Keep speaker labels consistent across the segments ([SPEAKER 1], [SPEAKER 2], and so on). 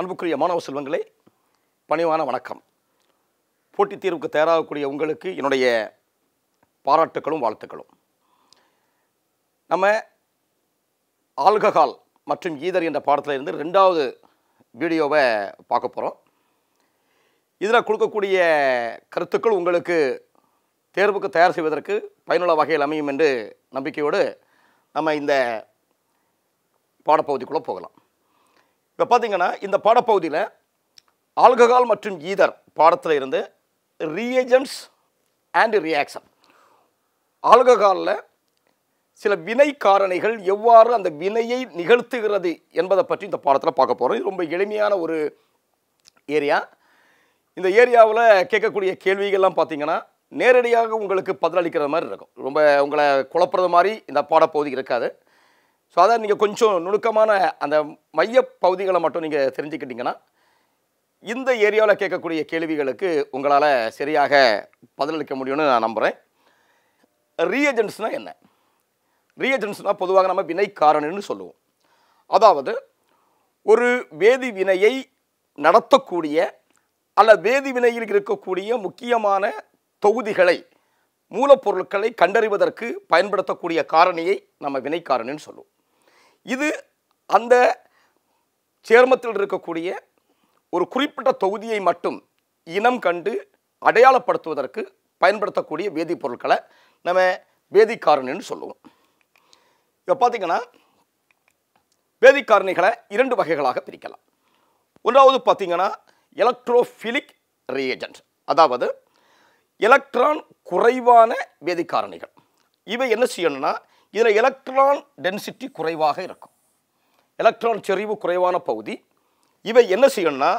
[SPEAKER 1] அன்புக்குரிய மாணவ செல்வங்களே, பணிவான வணக்கம். போட்டித் தேர்வுக்கு தயாராகக்கூடிய உங்களுக்கு என்னுடைய பாராட்டுக்களும் வாழ்த்துக்களும். நம்ம ஆல்கஹால் மற்றும் ஈதர் என்ற பாடத்தில் இருந்து 2வது வீடியோவை பார்க்க போகிறோம். இதில் கொடுக்கக்கூடிய கருத்துக்கள் உங்களுக்கு தேர்வுக்கு தயார் செய்வதற்கு பயனுள்ள வகையில் அமையும் என்று நம்பிக்கையோடு நம்ம இந்த பாடப்பகுதிக்குள்ளே போகலாம். இப்போ பார்த்தீங்கன்னா, இந்த பாடப்பகுதியில் ஆல்கஹால் மற்றும் ஈதர் பாடத்தில் இருந்து ரியேஜன்ட்ஸ் அண்ட் ரியாக்ஷன், ஆல்கஹாலில் சில வினை காரணிகள் எவ்வாறு அந்த வினையை நிகழ்த்துகிறது என்பதை பற்றி இந்த பாடத்தில் பார்க்க போகிறோம். இது ரொம்ப எளிமையான ஒரு ஏரியா. இந்த ஏரியாவில் கேட்கக்கூடிய கேள்விகள்லாம் பார்த்தீங்கன்னா நேரடியாக உங்களுக்கு பதிலளிக்கிற மாதிரி இருக்கும். ரொம்ப உங்களை குழப்புறது மாதிரி இந்த பாடப்பகுதி இருக்காது. ஸோ அதை நீங்கள் கொஞ்சம் நுணுக்கமான அந்த மைய பகுதிகளை மட்டும் நீங்கள் தெரிஞ்சுக்கிட்டிங்கன்னா இந்த ஏரியாவில் கேட்கக்கூடிய கேள்விகளுக்கு உங்களால் சரியாக பதிலளிக்க முடியும்னு நான் நம்புகிறேன். ரீஏஜென்ட்ஸ்னால் என்ன? ரீஏஜென்ட்ஸ்னால் பொதுவாக நம்ம வினை காரணின்னு சொல்லுவோம். அதாவது ஒரு வேதி வினையை நடத்தக்கூடிய அல்ல வேதி வினையில் இருக்கக்கூடிய முக்கியமான தொகுதிகளை, மூலப்பொருட்களை கண்டறிவதற்கு பயன்படுத்தக்கூடிய காரணியை நம்ம வினை காரணின்னு சொல்லுவோம். இது அந்த சேர்மத்தில் இருக்கக்கூடிய ஒரு குறிப்பிட்ட தொகுதியை மட்டும் இனம் கண்டு அடையாளப்படுத்துவதற்கு பயன்படுத்தக்கூடிய வேதிப்பொருட்களை நம்ம வேதிக்காரணின்னு சொல்லுவோம். இப்போ பார்த்தீங்கன்னா, வேதிக்காரணிகளை 2 வகைகளாக பிரிக்கலாம். ஒன்றாவது பார்த்தீங்கன்னா எலக்ட்ரோஃபிலிக் ரியேஜென்ட், அதாவது எலக்ட்ரான் குறைவான வேதிக்காரணிகள். இவை என்ன செய்யணும்னா, இதில் எலக்ட்ரான் டென்சிட்டி குறைவாக இருக்கும், எலக்ட்ரான் செறிவு குறைவான பகுதி. இவை என்ன செய்யணும்னா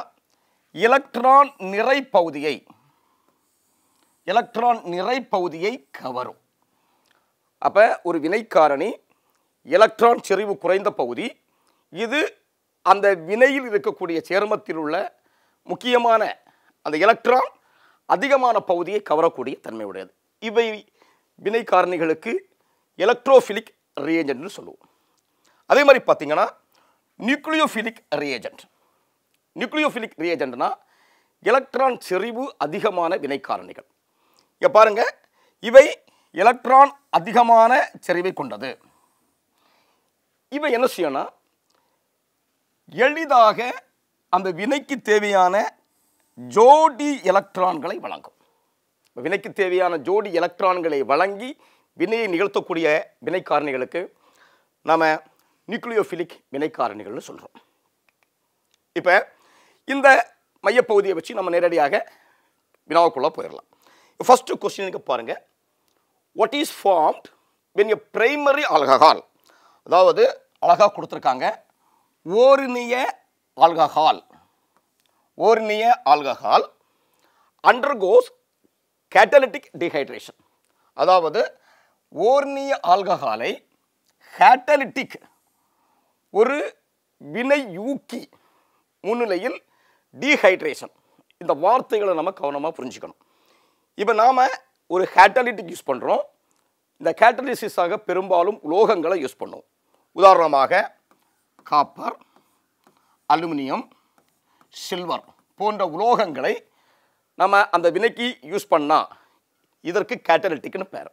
[SPEAKER 1] எலக்ட்ரான் நிறை பகுதியை கவரும். அப்போ ஒரு வினைக்காரணி எலக்ட்ரான் செறிவு குறைந்த பகுதி, இது அந்த வினையில் இருக்கக்கூடிய சேர்மத்தில் உள்ள முக்கியமான அந்த எலக்ட்ரான் அதிகமான பகுதியை கவரக்கூடிய தன்மை உடையது. இவை வினைக்காரணிகளுக்கு எலக்ட்ரோஃபிலிக் ரியேஜென்ட்னு சொல்லுவோம். அதே மாதிரி பார்த்தீங்கன்னா நியூக்ளியோஃபிலிக் ரியேஜென்ட். நியூக்ளியோஃபிலிக் ரியேஜென்ட்னா எலக்ட்ரான் செறிவு அதிகமான வினைக்காரணிகள். இங்கே பாருங்கள், இவை எலக்ட்ரான் அதிகமான செறிவை கொண்டது. இவை என்ன செய்யணும்னா எளிதாக அந்த வினைக்கு தேவையான ஜோடி எலக்ட்ரான்களை வழங்கும். வினைக்கு தேவையான ஜோடி எலக்ட்ரான்களை வழங்கி வினையை நிகழ்த்தக்கூடிய வினைக்காரணிகளுக்கு நாம் நியூக்ளியோஃபிலிக் வினைக்காரணிகள்னு சொல்கிறோம். இப்போ இந்த மையப்பகுதியை வச்சு நம்ம நேரடியாக வினாவுக்குள்ளே போயிடலாம். ஃபஸ்ட்டு கொஸ்டினுக்கு பாருங்கள், what is formed when a primary alcohol, அதாவது அழகாக கொடுத்துருக்காங்க, ஓரினிய ஆல்கஹால் அண்டர்கோஸ் கேட்டலிட்டிக் டீஹைட்ரேஷன். அதாவது ஓர்னிய ஆல்கஹாலை கேட்டலிட்டிக், ஒரு வினையூக்கி முன்னிலையில் டீஹைட்ரேஷன், இந்த வார்த்தைகளை நம்ம கவனமாக புரிஞ்சுக்கணும். இப்போ நாம் ஒரு கேட்டலிட்டிக் யூஸ் பண்ணுறோம். இந்த கேட்டலிசிஸாக பெரும்பாலும் உலோகங்களை யூஸ் பண்ணுவோம். உதாரணமாக காப்பர், அலுமினியம், சில்வர் போன்ற உலோகங்களை நம்ம அந்த வினைக்கு யூஸ் பண்ணால் இதற்கு கேட்டலிட்டிக்னு பேர்.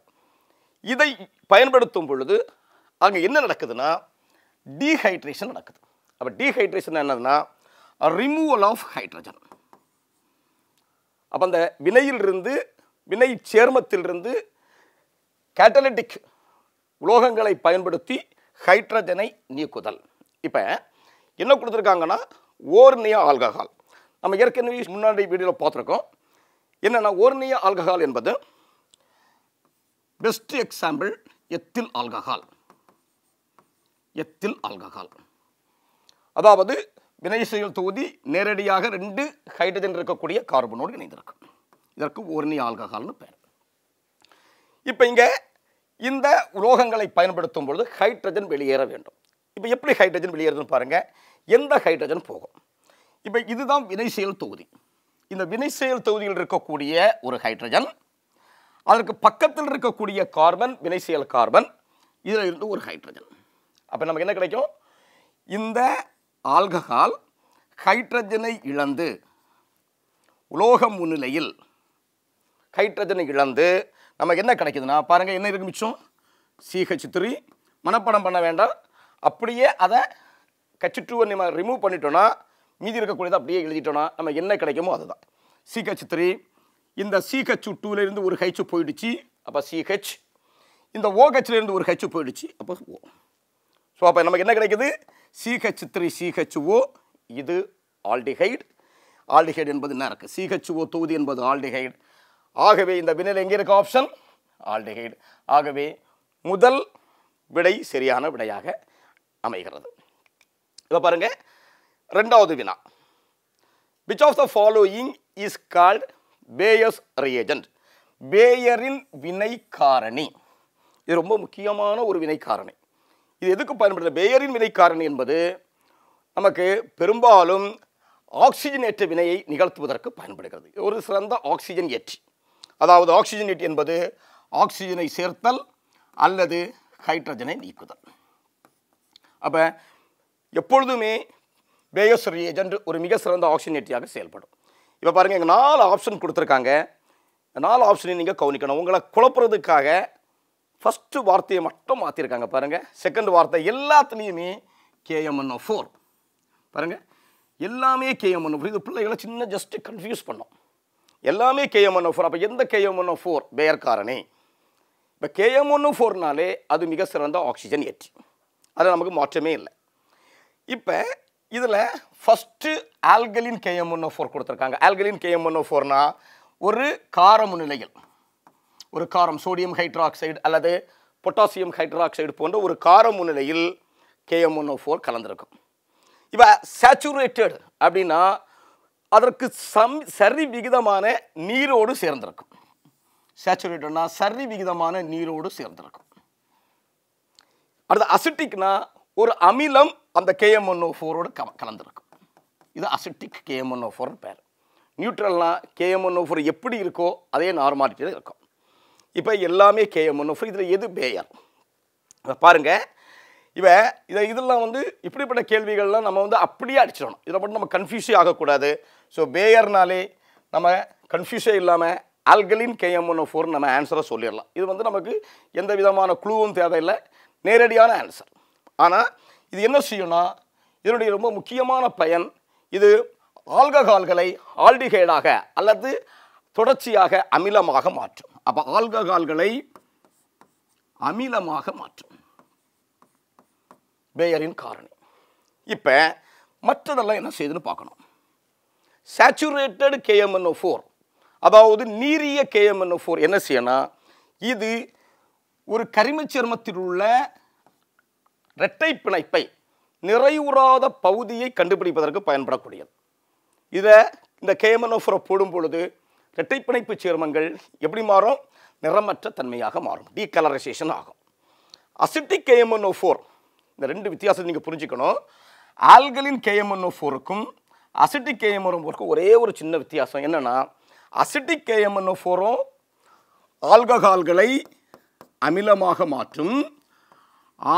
[SPEAKER 1] இதை பயன்படுத்தும் பொழுது அங்கே என்ன நடக்குதுன்னா டீஹைட்ரேஷன் நடக்குது. அப்போ டீஹைட்ரேஷன் என்னதுன்னா ரிமூவல் ஆஃப் ஹைட்ரஜன். அப்போ அந்த வினை சேர்மத்திலிருந்து கேட்டலிட்டிக் உலோகங்களை பயன்படுத்தி ஹைட்ரஜனை நீக்குதல். இப்போ என்ன கொடுத்துருக்காங்கன்னா ஓர்னிய ஆல்கஹால். நம்ம ஏற்கனவே முன்னாடி வீடியோவில் பார்த்துருக்கோம். என்னென்னா ஓர்னிய ஆல்கஹால் என்பது பெஸ்ட் எக்ஸாம்பிள் எத்தில் ஆல்கஹால். அதாவது வினை செயல் தொகுதி நேரடியாக 2 ஹைட்ரஜன் இருக்கக்கூடிய கார்பனோடு இணைந்திருக்கும். இதற்கு ஓர்னிய ஆல்கஹால்னு பேர். இப்போ இங்கே இந்த உலோகங்களை பயன்படுத்தும் பொழுது ஹைட்ரஜன் வெளியேற வேண்டும். இப்போ எப்படி ஹைட்ரஜன் வெளியேறுதுன்னு பாருங்கள். எந்த ஹைட்ரஜன் போகும்? இப்போ இதுதான் வினை செயல் தொகுதி. இந்த வினை செயல் தொகுதியில் இருக்கக்கூடிய ஒரு ஹைட்ரஜன், அதற்கு பக்கத்தில் இருக்கக்கூடிய கார்பன் வினை செயல் கார்பன், இதில் இருந்து ஒரு ஹைட்ரஜன். அப்போ நமக்கு என்ன கிடைக்கும்? இந்த ஆல்கஹால் ஹைட்ரஜனை இழந்து உலோக முன்னிலையில் ஹைட்ரஜனை இழந்து நமக்கு என்ன கிடைக்குதுன்னா பாருங்கள், என்ன இருக்கு மிச்சம்? CH3. மனப்பாடம் பண்ண வேண்டாம், அப்படியே அதை H2 நம்ம ரிமூவ் பண்ணிட்டோன்னா மீதி இருக்கக்கூடியதை அப்படியே எழுதிட்டோன்னா நம்ம என்ன கிடைக்குமோ அதுதான் CH3. இந்த CH2லேருந்து ஒரு H போயிடுச்சு, அப்போ CH. இந்த OHலேருந்து ஒரு H போயிடுச்சு, அப்போ O. ஸோ அப்போ நமக்கு என்ன கிடைக்குது? CH3CHO. இது ஆல்டிஹைடு. ஆல்டிஹைடு என்பது என்ன இருக்குது? CHO தொகுதி என்பது ஆல்டிஹைடு. ஆகவே இந்த வினையில் எங்கே இருக்க ஆப்ஷன்? ஆல்டிஹைடு. ஆகவே முதல் விடை சரியான விடையாக அமைகிறது. இதை பாருங்க, ரெண்டாவது வினா. Which of the following is called Baeyer's reagent? பேயரின் வினை காரணி. இது ரொம்ப முக்கியமான ஒரு வினை காரணி. இது எதுக்கு பயன்படுத்த? பேயரின் வினை காரணி என்பது நமக்கு பெரும்பாலும் ஆக்சிஜனேற்ற வினையை நிகழ்த்துவதற்கு பயன்படுகிறது. ஒரு சிறந்த ஆக்சிஜன் ஏற்றி, அதாவது ஆக்சிஜன் ஏற்றி என்பது ஆக்சிஜனை சேர்த்தல் அல்லது ஹைட்ரஜனை நீக்குதல். அப்போ எப்பொழுதுமே பேயர்ஸ் ரியேஜென்ட் ஒரு மிக சிறந்த ஆக்சிஜன் ஏற்றியாக செயல்படும். இப்போ பாருங்கள், இங்கே 4 ஆப்ஷன் கொடுத்துருக்காங்க. 4 ஆப்ஷனையும் நீங்கள் கவனிக்கணும். உங்களை குழப்புறதுக்காக ஃபஸ்ட்டு வார்த்தையை மட்டும் மாற்றிருக்காங்க பாருங்கள். செகண்ட் வார்த்தை எல்லாத்துலேயுமே KMnO4. பாருங்கள், எல்லாமே KMnO4. இது பிள்ளைகளை சின்ன ஜஸ்ட்டு கன்ஃபியூஸ் பண்ணோம். எல்லாமே KMnO4. அப்போ எந்த KMnO4? பேயர் காரணி. இப்போ KMnO4னாலே அது மிக சிறந்த ஆக்சிஜன் ஏற்றி, அது நமக்கு மாற்றமே இல்லை. இப்போ இதில் ஃபஸ்ட்டு ஆல்கலின் KMnO4 கொடுத்துருக்காங்க. ஆல்கலின் KMnO4னா ஒரு கார முன்னிலையில், ஒரு காரம் சோடியம் ஹைட்ராக்சைடு அல்லது பொட்டாசியம் ஹைட்ராக்சைடு போன்ற ஒரு கார முன்னிலையில் KMnO4 கலந்துருக்கும். இப்போ சேச்சுரேட்டட் அப்படின்னா அதற்கு சரி விகிதமான நீரோடு சேர்ந்திருக்கும். சேச்சுரேட்டட்னா சரி விகிதமான நீரோடு சேர்ந்திருக்கும். அடுத்து அசிட்டிக்னா ஒரு அமிலம் அந்த KMnO4ஓடு கலந்துருக்கும். இது அசிட்டிக் KMnO4 பேர். நியூட்ரல்னா KMnO4 எப்படி இருக்கோ அதே நார்மாலிட்டியில் இருக்கும். இப்போ எல்லாமே KMnO4. இதில் எது பேயர்? பாருங்கள், இதெல்லாம் இப்படிப்பட்ட கேள்விகள்லாம் நம்ம அப்படியே அடிச்சிடணும். இதில் மட்டும் நம்ம கன்ஃபியூஸே ஆகக்கூடாது. ஸோ பேயர்னாலே நம்ம கன்ஃபியூஸே இல்லாமல் ஆல்கலின் KMnO4 நம்ம ஆன்சரை சொல்லிடலாம். இது நமக்கு எந்த விதமான க்ளூவும் தேவையில்லை, நேரடியான ஆன்சர். ஆனால் இது என்ன செய்யணும்னா, இதனுடைய ரொம்ப முக்கியமான பயன், இது ஆல்கஹால்களை ஆல்டிஹைடாக அல்லது தொடர்ச்சியாக அமிலமாக மாற்றும். அப்போ ஆல்கஹால்களை அமிலமாக மாற்றும் பேயரின் காரணி. இப்போ மற்றதெல்லாம் என்ன செய்யுதுன்னு பார்க்கணும். சேச்சுரேட்டட் KMnO4, அதாவது நீரிய KMnO4 என்ன செய்யணும்? இது ஒரு கரிமச் சேர்மத்தில் உள்ள இரட்டை பிணைப்பை நிறைவுறாத பகுதியை கண்டுபிடிப்பதற்கு பயன்படக்கூடியது. இந்த KMnO4 போடும் பொழுது இரட்டை பிணைப்பு சேர்மங்கள் எப்படி மாறும்? நிறமற்ற தன்மையாக மாறும், டீகலரைசேஷன் ஆகும். அசிட்டிக் KMnO4, இந்த ரெண்டு வித்தியாசம் நீங்கள் புரிஞ்சுக்கணும். ஆல்கலின் KMnO4க்கும் அசிட்டிக் KMnO4க்கும் ஒரே ஒரு சின்ன வித்தியாசம் என்னென்னா, அசிட்டிக் KMnO4ம் ஆல்கஹால்களை அமிலமாக மாற்றும்,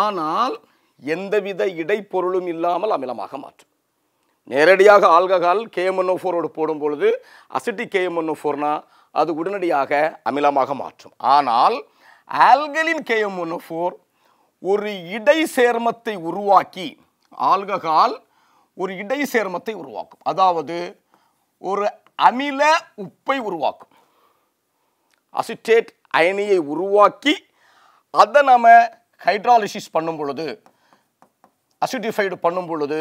[SPEAKER 1] ஆனால் எந்தவித இடைப்பொருளும் இல்லாமல் அமிலமாக மாற்றும். நேரடியாக ஆல்கஹால் KMnO4ஓடு போடும் பொழுது அசிட்டிக் KMnO4னா அது உடனடியாக அமிலமாக மாற்றும். ஆனால் ஆல்கலின் KMnO4 ஒரு இடை சேர்மத்தை உருவாக்கி, ஆல்கஹால் ஒரு இடை சேர்மத்தை உருவாக்கும், அதாவது ஒரு அமில உப்பை உருவாக்கும். அசிட்டேட் அயனியை உருவாக்கி அதை நம்ம ஹைட்ராலிசிஸ் பண்ணும் பொழுது, அசிட்டிஃபைடு பண்ணும் பொழுது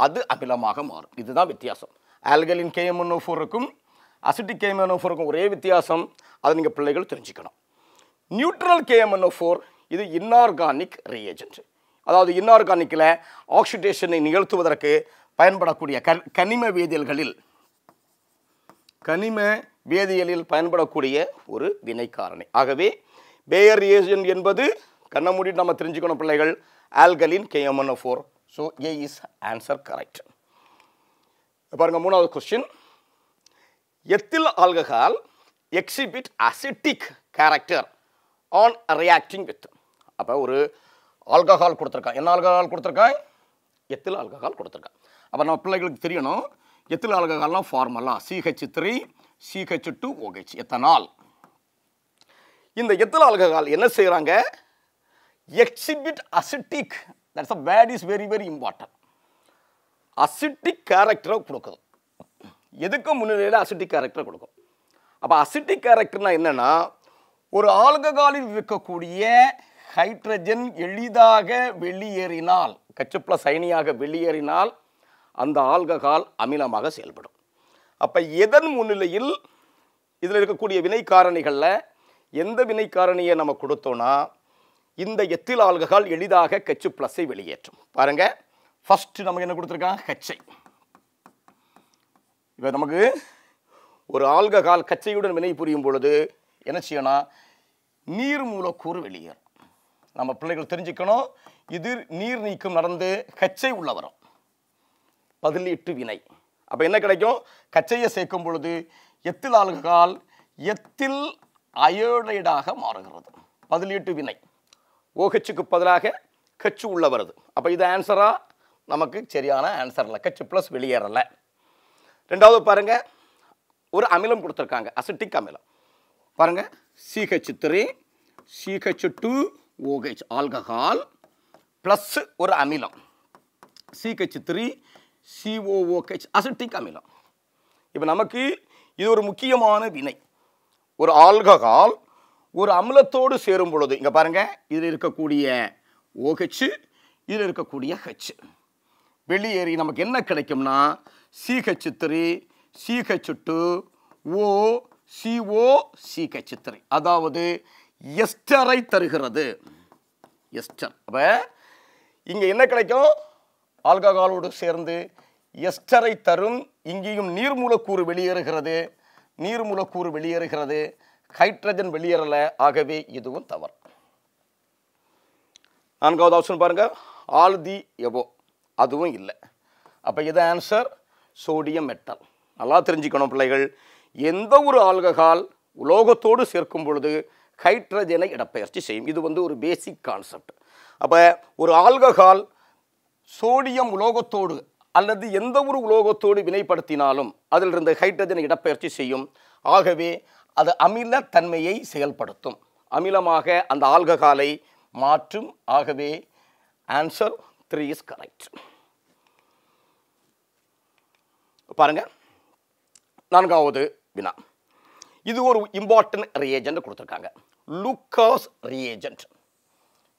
[SPEAKER 1] அது அமிலமாக மாறும். இதுதான் வித்தியாசம். ஆல்கலின் KMnO4க்கும் அசிட்டிக் KMnO4க்கும் ஒரே வித்தியாசம், அதை நீங்கள் பிள்ளைகள் தெரிஞ்சுக்கணும். நியூட்ரல் KMnO4 இது இன்ஆர்கானிக் ரியேஜென்ட், அதாவது இன்ஆர்கானிக்கில் ஆக்சிடேஷனை நிகழ்த்துவதற்கு பயன்படக்கூடிய கனிம வேதியியலில் பயன்படக்கூடிய ஒரு வினை காரணி. ஆகவே பேயர் ரியேஜென்ட் என்பது கண்ண மூடிட்டு நம்ம தெரிஞ்சுக்கணும் பிள்ளைகள், alkaline KMnO4. So A is answer correct. பாருங்க, மூணாவது question. Ethyl alcohol exhibit acetic character on reacting with. அப்போ ஒரு ஆல்கஹால் கொடுத்துருக்கான். என்ன ஆல்கஹால் கொடுத்துருக்கான்? எத்தில் ஆல்கஹால் கொடுத்துருக்கான். அப்போ நம்ம பிள்ளைகளுக்கு தெரியணும் எத்தில் ஆல்கஹால்னா ஃபார்முலா CH3 CH2OH எத்தனால். இந்த எத்தில் ஆல்கஹால் என்ன செய்கிறாங்க? Exhibit acetic, that's a word is very very important. Acetic கேரக்டரை கொடுக்குது. எதுக்கு முன்னிலையில் அசிட்டிக் கேரக்டரை கொடுக்கும். அப்போ அசிட்டிக் கேரக்டர்னா என்னன்னா, ஒரு ஆல்கஹாலில் இருக்கக்கூடிய ஹைட்ரஜன் எளிதாக வெளியேறினால், H+ அயனியாக வெளியேறினால் அந்த ஆல்கஹால் அமிலமாக செயல்படும். அப்போ எதன் முன்னிலையில் இதில் இருக்கக்கூடிய வினைக்காரணிகளில் எந்த வினைக்காரணியை நம்ம கொடுத்தோன்னா இந்த எத்தில் ஆல்கஹால் எளிதாக H+ வெளியேற்றும். பாருங்க, ஃபர்ஸ்ட் நமக்கு என்ன கொடுத்துருக்காங்க? HI. இப்போ நமக்கு ஒரு ஆல்கஹால் கச்சையுடன் வினை புரியும் பொழுது என்ன செய்யணும்? நீர் மூலக்கூறு வெளியேறும். நம்ம பிள்ளைகள் தெரிஞ்சுக்கணும், இது நீர் நீக்கம் நடந்து கச்சை உள்ள வரும். பதிலீட்டு வினை. அப்போ என்ன கிடைக்கும்? கச்சையை சேர்க்கும் பொழுது எத்தில் ஆல்கஹால் எத்தில் அயோடைடாக மாறுகிறது. பதிலீட்டு வினை. OHக்கு பதிலாக H உள்ள வருது. அப்போ இது ஆன்சரா? நமக்கு சரியான ஆன்சர் இல்லை. H+ வெளியேறலை. ரெண்டாவது பாருங்க, ஒரு அமிலம் கொடுத்துருக்காங்க, அசிட்டிக் அமிலம். பாருங்க, CH3 CH2OH ஆல்கஹால் ப்ளஸ் ஒரு அமிலம் CH3 COOH அசிட்டிக் அமிலம். இப்போ நமக்கு இது ஒரு முக்கியமான வினை. ஒரு ஆல்கஹால் ஒரு அமிலத்தோடு சேரும் பொழுது இங்கே பாருங்க, இதில் இருக்கக்கூடிய OH, இதில் இருக்கக்கூடிய H வெளியேறி நமக்கு என்ன கிடைக்கும்னா CH3 CH2O COCH3, அதாவது எஸ்டரை தருகிறது. எஸ்டர். அப்போ இங்கே என்ன கிடைக்கும்? ஆல்கஹாலோடு சேர்ந்து எஸ்டரை தரும். இங்கேயும் நீர் மூலக்கூறு வெளியேறுகிறது. நீர் மூலக்கூறு வெளியேறுகிறது, ஹைட்ரஜன் வெளியேறல. ஆகவே இதுவும் தவறு. நான்காவது ஆப்ஷன் பாருங்க, ஆல் தி எபோ, அதுவும் இல்லை. அப்போ இது ஆன்சர் சோடியம் மெட்டல். நல்லா தெரிஞ்சுக்கணும் பிள்ளைகள், எந்த ஒரு ஆல்கஹால் உலோகத்தோடு சேர்க்கும் பொழுது ஹைட்ரஜனை இடப்பெயர்ச்சி செய்யும். இது ஒரு பேசிக் கான்செப்ட். அப்போ ஒரு ஆல்கஹால் சோடியம் உலோகத்தோடு அல்லது எந்த ஒரு உலோகத்தோடு வினைப்படுத்தினாலும் அதிலிருந்து ஹைட்ரஜனை இடப்பெயர்ச்சி செய்யும். ஆகவே அது அமில தன்மையை செயல்படுத்தும், அமிலமாக அந்த ஆல்கஹாலை மாற்றும். ஆகவே ஆன்சர் 3 இஸ் கரெக்ட். பாருங்க, நான்காவது வினா. இது ஒரு இம்பார்ட்டன்ட் ரியேஜென்ட் கொடுத்துருக்காங்க, Lucas reagent.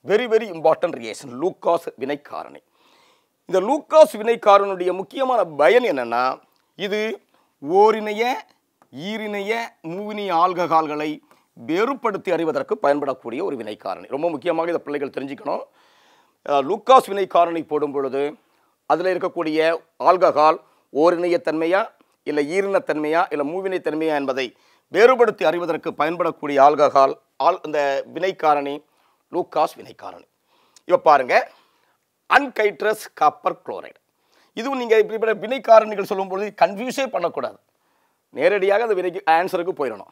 [SPEAKER 1] Very very important reagent, Lucas வினைக்காரணி. இந்த லூகாஸ் வினைக்காரனுடைய முக்கியமான பயன் என்னன்னா, இது ஓரிணைய ஈரிணைய மூவினிய ஆல்கஹால்களை வேறுபடுத்தி அறிவதற்கு பயன்படக்கூடிய ஒரு வினைக்காரணி. ரொம்ப முக்கியமாக இதை பிள்ளைகள் தெரிஞ்சுக்கணும். லூகாஸ் வினைக்காரணி போடும் பொழுது அதில் இருக்கக்கூடிய ஆல்கஹால் ஓரிணையத்தன்மையா இல்லை ஈரினத்தன்மையா இல்லை மூவினைத்தன்மையா என்பதை வேறுபடுத்தி அறிவதற்கு பயன்படக்கூடிய ஆல்கஹால் இந்த வினைக்காரணி லூகாஸ் வினைக்காரணி. இப்போ பாருங்க, அன்கைட்ரஸ் காப்பர் குளோரைடு. இதுவும் நீங்கள் இப்படிப்பட்ட வினைக்காரணிகள் சொல்லும்பொழுது கன்ஃபியூஸே பண்ணக்கூடாது, நேரடியாக அந்த வினைக்கு ஆன்சருக்கு போயிடணும்.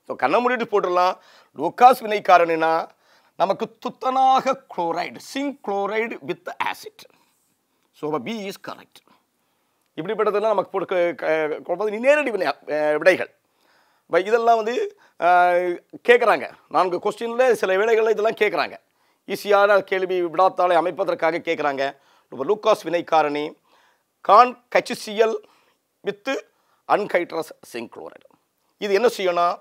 [SPEAKER 1] ஸோ கண்ணை மூடிட்டு போட்டுடலாம். லூகாஸ் வினைக்காரணினா நமக்கு துத்தநாக chloride, zinc chloride with acid. So b is correct. இப்படிப்பட்டதெல்லாம் நமக்கு போட்டு நேரடி விடைகள். இதெல்லாம் கேட்குறாங்க. 4 கொஸ்டினில் சில விடைகளில் இதெல்லாம் கேட்குறாங்க. ஈஸியான கேள்வி விடாத்தாளை அமைப்பதற்காக கேட்குறாங்க. லூகாஸ் வினைக்காரணி conc HCl with anhydrous zinc chloride. இது என்ன செய்யணும்?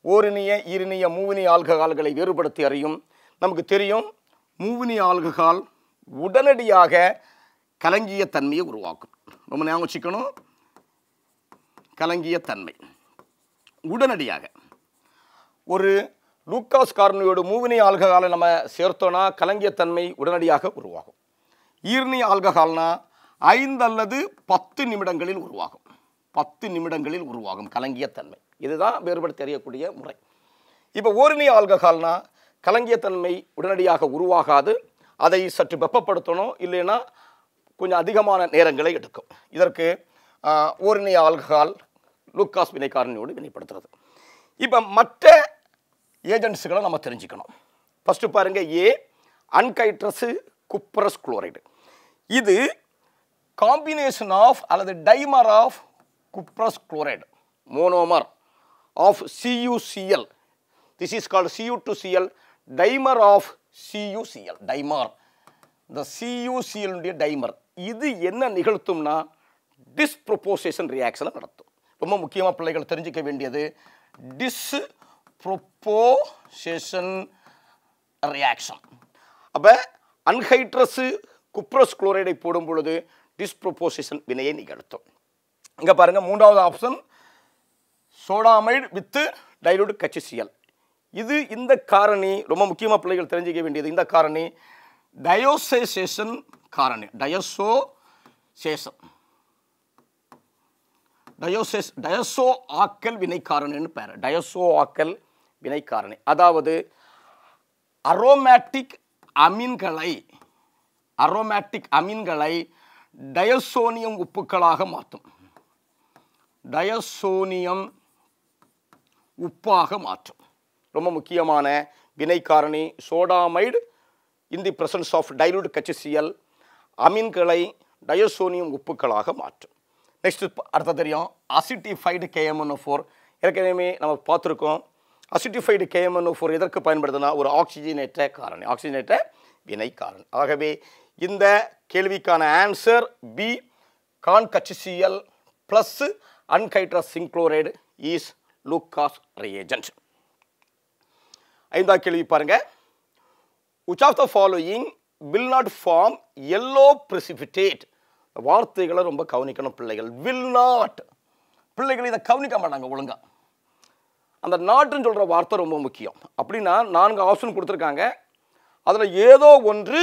[SPEAKER 1] ஓரிணைய ஈரிணைய மூவினிய ஆல்கஹால்களை வேறுபடுத்தி அறியும். நமக்கு தெரியும், மூவினிய ஆல்கஹால் உடனடியாக கலங்கிய தன்மையை உருவாக்கும். ரொம்ப ஞாபகம் வச்சுக்கணும், கலங்கிய தன்மை உடனடியாக. ஒரு லூகாஸ் காரணியோடு மூவினிய ஆல்கஹாலை நம்ம சேர்த்தோன்னா கலங்கிய தன்மை உடனடியாக உருவாகும். ஈர்ணிய ஆல்கஹால்னா 5 அல்லது 10 நிமிடங்களில் உருவாகும். 10 நிமிடங்களில் உருவாகும் கலங்கிய தன்மை. இதுதான் வேறுபடுத்தி அறியக்கூடிய முறை. இப்போ ஓரிணைய ஆல்கஹால்னா கலங்கிய தன்மை உடனடியாக உருவாகாது. அதை சற்று வெப்பப்படுத்தணும், இல்லைன்னா கொஞ்சம் அதிகமான நேரங்களை எடுக்கும். இதற்கு ஓரிணைய ஆல்கஹால் லூகாஸ் வினைக்காரணியோடு வினைப்படுத்துறது. இப்போ மற்ற ஏஜென்ட்ஸுகளை நம்ம தெரிஞ்சுக்கணும். ஃபஸ்ட்டு பாருங்கள், ஏ அன்கைட்ரஸ் குப்ரஸ் குளோரைடு. இது காம்பினேஷன் ஆஃப் அல்லது dimer of cuprous chloride monomer of CuCl. This is called Cu2Cl, dimer of CuCl, dimer. The CuCl உடைய dimer. இது என்ன நிகழ்த்தும்னா disproportion reaction நடத்தும். ரொம்ப முக்கியமாக பிள்ளைகள் தெரிஞ்சிக்க வேண்டியது disproportion reaction. அப்போ அன்ஹைட்ரஸ் குப்ரஸ் குளோரைடை போடும் பொழுது டிஸ்ப்ரொபோசிஷன் வினையை நிகழ்த்தும். இங்கே பாருங்கள், மூன்றாவது ஆப்ஷன் சோடாமைடு வித் டைலூட் HCl. இது இந்த காரணி ரொம்ப முக்கியமாக பிள்ளைகள் தெரிஞ்சிக்க வேண்டியது. இந்த காரணி டயோசேஷன் காரணி, டயசோ ஆக்கல் வினை காரணின்னு பேர். டயசோ ஆக்கல் வினை காரணி, அதாவது அரோமேட்டிக் அமீன்களை டயசோனியம் உப்புக்களாக மாற்றும். டயசோனியம் உப்பாக மாற்றும். ரொம்ப முக்கியமான வினை காரணி sodamide in the presence of dilute HCl அமீன்களை டயசோனியம் உப்புக்களாக மாற்றும். நெக்ஸ்ட் அடுத்த தெரியும் அசிட்டிஃபைடு KMnO4. ஏற்கனவே நம்ம பார்த்துருக்கோம். அசிட்டிஃபைடு KMnO4 எதற்கு பயன்படுதுன்னா ஒரு ஆக்சிஜனேற்ற காரணி, ஆக்சிஜனேற்ற வினை காரணி. ஆகவே இந்த கேள்விக்கான ஆன்சர் பி, கான் HCl plus anhydrous zinc chloride is Lucas reagent. ஐந்தாவது கேள்வி பாருங்க. which of the following will not form yellow precipitate? வார்த்தைகளை ரொம்ப கவனிக்கணும் பிள்ளைகள். will not, பிள்ளைகள் இதை கவனிக்க மாட்டாங்க ஒழுங்கா. அந்த நாட்டுன்னு சொல்கிற வார்த்தை ரொம்ப முக்கியம். அப்படின்னா 4 ஆப்ஷன் கொடுத்துருக்காங்க. அதில் ஏதோ ஒன்று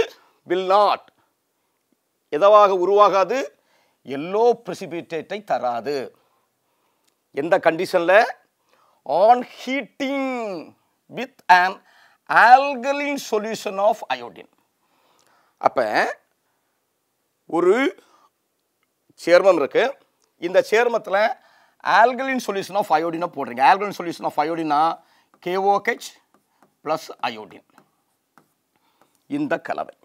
[SPEAKER 1] will not, எதவாக உருவாகாது, எல்லோ precipitate தராது. எந்த கண்டிஷனில்? On heating with an alkaline solution of iodine. அப்போ ஒரு சேர்மம் இருக்கு. இந்த சேர்மத்தில் ஆல்கலின் சொல்யூஷன் ஆஃப் அயோடினை போடுறீங்க. ஆல்கலின் சொல்யூஷன் ஆஃப் அயோடினா KOH ப்ளஸ் அயோடின், இந்த கலவை.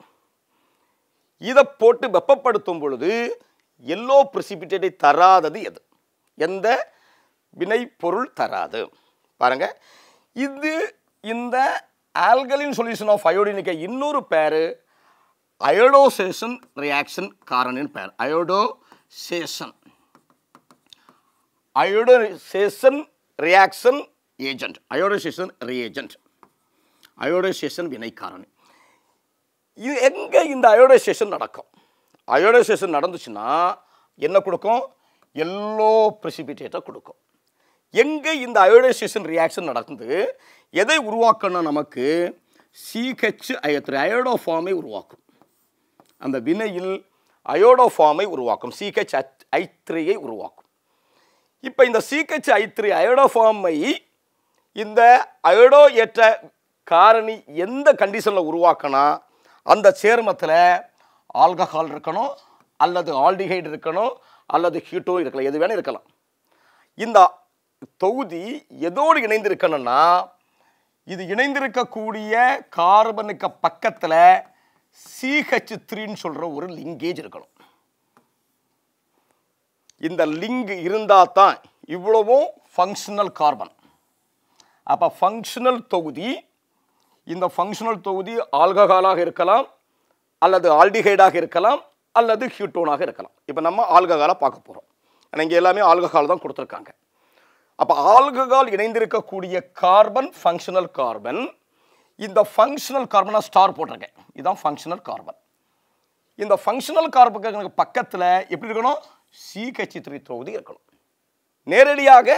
[SPEAKER 1] இதை போட்டு வெப்பப்படுத்தும் பொழுது எல்லோ பிரசிபிட்டேட்டை தராதது எது? எந்த வினைப்பொருள் தராது? பாருங்க, இது இந்த ஆல்கலின் சொல்யூஷன் ஆஃப் அயோடினுக்கு இன்னொரு பேரு அயோடோசேஷன் ரியாக்ஷன் காரணின்னு பேர். அயோடோசேஷன் ரியாக்ஷன் ஏஜென்ட், அயோடோசேஷன் வினை காரணி. இது எங்கே இந்த அயோடைசேஷன் நடக்கும்? அயோடைசேஷன் நடந்துச்சுன்னா என்ன கொடுக்கும்? எல்லோ பிரசிபிட்டேட்டை கொடுக்கும். எங்கே இந்த அயோடைசேஷன் ரியாக்ஷன் நடக்குது? எதை உருவாக்கணும்? நமக்கு CH3 அயோடோஃபார்மை உருவாக்கும். அந்த வினையில் அயோடோஃபார்மை உருவாக்கும், CH3ஐ உருவாக்கும். இப்போ இந்த CH3 அயோடோஃபார்மை இந்த அயோடோ ஏற்ற காரணி எந்த கண்டிஷனில் உருவாக்கினா அந்த சேர்மத்தில் ஆல்கஹால் இருக்கணும், அல்லது ஆல்டிஹைடு இருக்கணும், அல்லது கீட்டோ இருக்கலாம், எது வேணும் இருக்கலாம். இந்த தொகுதி எதோடு இணைந்திருக்கணும்னா இது இணைந்திருக்கக்கூடிய கார்பனுக்கு பக்கத்தில் CH3ன்னு சொல்கிற ஒரு லிங்கேஜ் இருக்கணும். இந்த லிங்க் இருந்தால் தான் இவ்வளவும் ஃபங்க்ஷனல் கார்பன். அப்போ ஃபங்க்ஷனல் தொகுதி, இந்த ஃபங்க்ஷனல் தொகுதி ஆல்கஹாலாக இருக்கலாம், அல்லது ஆல்டிஹைடாக இருக்கலாம், அல்லது ஹீட்டோனாக இருக்கலாம். இப்போ நம்ம ஆல்கஹாலை பார்க்க போகிறோம். ஆனால் இங்கே எல்லாமே ஆல்கஹால் தான் கொடுத்துருக்காங்க. அப்போ ஆல்கஹால் இணைந்திருக்கக்கூடிய கார்பன் ஃபங்க்ஷனல் கார்பன். இந்த ஃபங்க்ஷனல் கார்பனை ஸ்டார் போட்டிருக்கேன், இதுதான் ஃபங்க்ஷனல் கார்பன். இந்த ஃபங்க்ஷனல் கார்பனுக்கு பக்கத்தில் எப்படி இருக்கணும்? CH3 தொகுதி இருக்கணும். நேரடியாக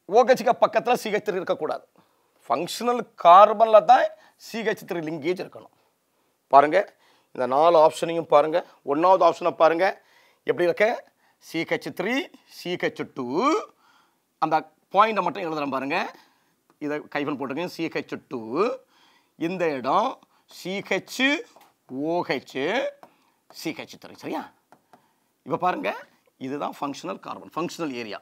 [SPEAKER 1] OH பக்கத்தில் CH3 இருக்கக்கூடாது. ஃபங்க்ஷனல் கார்பனில் தான் CH3 லிங்கேஜ் இருக்கணும். பாருங்கள், இந்த 4 ஆப்ஷனையும் பாருங்கள். 1வது ஆப்ஷனை பாருங்கள் எப்படி இருக்க? CH3 CH2. அந்த பாயிண்டை மட்டும் எழுதுகிறேன் பாருங்கள். இதை கைஃபன் போட்டிருக்கேன். CH2 இந்த இடம் CHOH CH3. சரியா? இப்போ பாருங்கள், இதுதான் ஃபங்க்ஷனல் கார்பன், ஃபங்க்ஷனல் ஏரியா.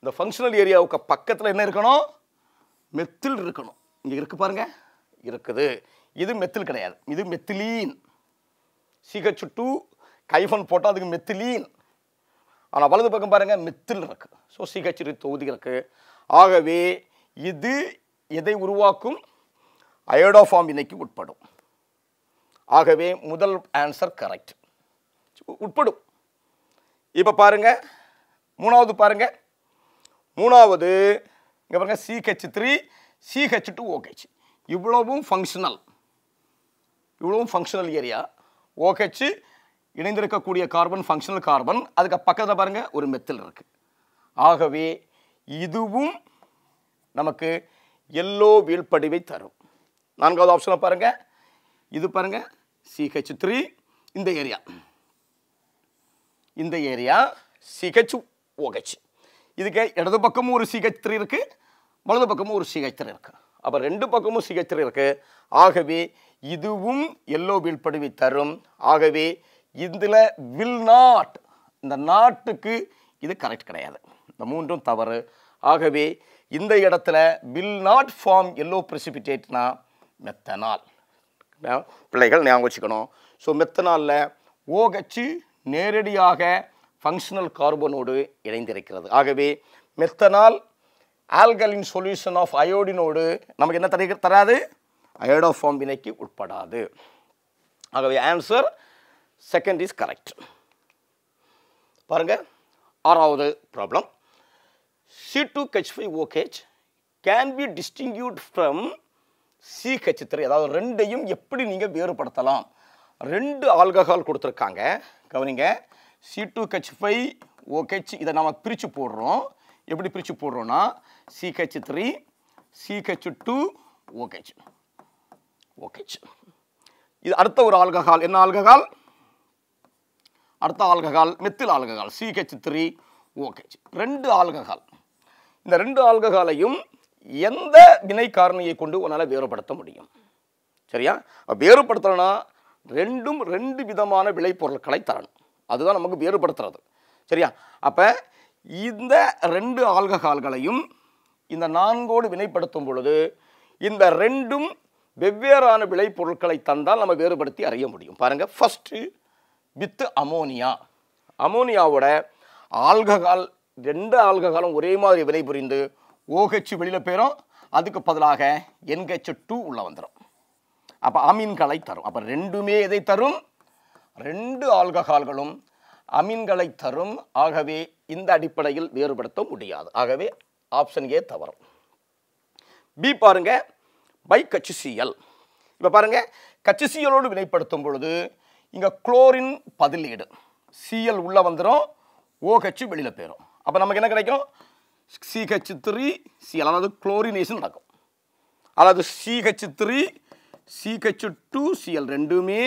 [SPEAKER 1] இந்த ஃபங்க்ஷனல் ஏரியாவுக்கு பக்கத்தில் என்ன இருக்கணும்? மெத்தில் இருக்கணும். இங்கே இருக்குது பாருங்க, இருக்குது. இது மெத்தில் கிடையாது, இது மெத்திலீன். CH2 கைஃபன் போட்டால் அதுக்கு மெத்திலீன். ஆனால் வலது பக்கம் பாருங்கள் மெத்தில் இருக்குது. ஸோ CH3 தொகுதி இருக்குது. ஆகவே இது எதை உருவாக்கும்? அயோடோஃபார்ம் வினைக்கு உட்படும். ஆகவே முதல் ஆன்சர் கரெக்ட், உட்படும். இப்போ பாருங்க மூணாவது பாருங்க. மூணாவது இங்கே பாருங்க CH3 CH2OH. இவ்வளவும் ஃபங்க்ஷனல், இவ்வளவும் ஃபங்க்ஷனல் ஏரியா. OH இணைந்திருக்கக்கூடிய கார்பன் ஃபங்க்ஷனல் கார்பன். அதுக்கு பக்கத்தில் பாருங்க ஒரு மெத்தில் இருக்கு. ஆகவே இதுவும் நமக்கு எல்லோ வீழ்படிவை தரும். நான்காவது ஆப்ஷனை பாருங்க. இது பாருங்க CH3, இந்த ஏரியா, இந்த ஏரியா CHOH. இதுக்கு இடது பக்கமும் ஒரு CH3 இருக்கு, வலது பக்கமும் ஒரு CH3 இருக்கு. அப்போ ரெண்டு பக்கமும் CH3 இருக்கு. ஆகவே இதுவும் எல்லோ வீழ்படிவை தரும். ஆகவே இதில் வில் நாட், இந்த நாட்டுக்கு இது கரெக்ட் கிடையாது, இந்த மூன்றும் தவறு. ஆகவே இந்த இடத்துல வில் நாட் ஃபார்ம் எல்லோ பிரெசிபிடேட்னா மெத்தனால். பிள்ளைகள் ஞாபகம் வச்சுக்கணும். ஸோ மெத்தனாலில் OH நேரடியாக ஃபங்க்ஷனல் கார்பனோடு இணைந்திருக்கிறது. ஆகவே மெத்தனால் ஆல்கலின் சொல்யூஷன் ஆஃப் அயோடினோடு நமக்கு என்ன தராது? அயோடோஃபார்ம் வினைக்கு உட்படாது. ஆகவே ஆன்சர் செகண்ட் இஸ் கரெக்ட். பாருங்க ஆறாவது problem. C2H5OH can be distinguished from CH3. அதாவது ரெண்டையும் எப்படி நீங்கள் வேறுபடுத்தலாம்? ரெண்டு ஆல்கஹால் கொடுத்துருக்காங்க, கவனிங்க. C2H5OH இதை நாம் பிரித்து போடுறோம். எப்படி பிரித்து போடுறோன்னா CH3 CH2OH. இது அடுத்த ஒரு ஆல்கஹால். என்ன ஆல்கஹால்? அடுத்த ஆல்கஹால் மெத்தில் ஆல்கஹால் CH3OH. ரெண்டு ஆல்கஹால். இந்த ரெண்டு ஆல்கஹாலையும் எந்த வினை காரணியை கொண்டு உன்னால் வேறுபடுத்த முடியும்? சரியா? வேறுபடுத்தலைன்னா ரெண்டும் ரெண்டு விதமான விளைபொருட்களை தரணும். அதுதான் நமக்கு வேறுபடுத்துறது. சரியா? அப்போ இந்த ரெண்டு ஆல்கஹால்களையும் இந்த நான்கோடு வினைப்படுத்தும் பொழுது இந்த ரெண்டும் வெவ்வேறான விளைபொருட்களை தந்தால் நம்ம வேறுபடுத்தி அறிய முடியும். பாருங்கள், ஃபஸ்ட்டு வித் அமோனியா. அமோனியாவோட ஆல்கஹால், ரெண்டு ஆல்கஹாலும் ஒரே மாதிரி வினைபுரிந்து OH வெளியில் போயிடும், அதுக்கு பதிலாக NH2 உள்ள வந்துடும். அப்போ அமீன்களை தரும். அப்போ ரெண்டுமே எதை தரும்? ரெண்டு ஆல்கஹால்களும் அமீன்களை தரும். ஆகவே இந்த அடிப்படையில் வேறுபடுத்த முடியாது. ஆகவே ஆப்ஷன் ஏ தவறு. பி பாருங்க, பைகச்சிசிஎல். இப்போ பாருங்க, கச்சிசியலோடு வினைப்படுத்தும் பொழுது இங்கே குளோரின் பதிலீடு, Cl உள்ள வந்துடும், OH வெளியில் போயிடும். அப்போ நமக்கு என்ன கிடைக்கும்? CH3Cl, அதாவது குளோரினேஷன் நடக்கும். அதாவது CH3 CH2Cl ரெண்டுமே